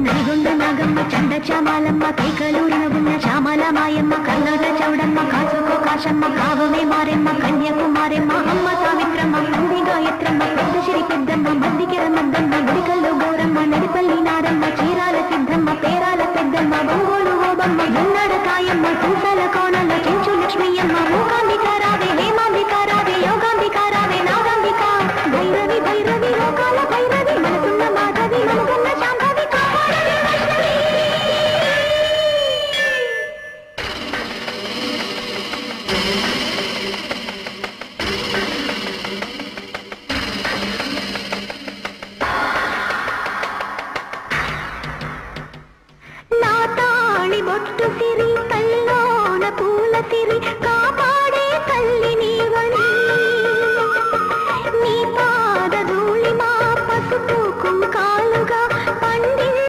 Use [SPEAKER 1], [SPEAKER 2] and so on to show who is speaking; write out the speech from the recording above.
[SPEAKER 1] నడిగొండ నాగమ్మ చండ చామాలమ్మ కైకలూరిన ఉన్న చామల మాయమ్మ కర్ణాట చౌడమ్మ కాసుకో కాశమ్మ కావమే మారెమ్మ కన్యాకుమారెమ్మ అమ్మ సావిత్రమ్మ నంది గాయత్రమ్మ పెద్ద శ్రీ పెద్దమ్మ మద్దికెర మద్దమ్మ గుడికల్లో గౌరమ్మ నడిపల్లి నారమ్మ చీరాల సిద్ధమ్మ పేరాల పెద్దమ్మ బొంగోలు ఓబమ్మ ఎన్నడ కాయమ్మ పూసాల కోణల చెంచు లక్ష్మీయమ్మ మూకాంబికారావే హేమాంబికారావే యోగాంబికారావే నాగాంబిక భైరవి భైరవి లోకాల భైరవి మనసున్న మాధవి మనసున్న శాంభవి బొట్టు సిరి కల్లోన పూల సిరి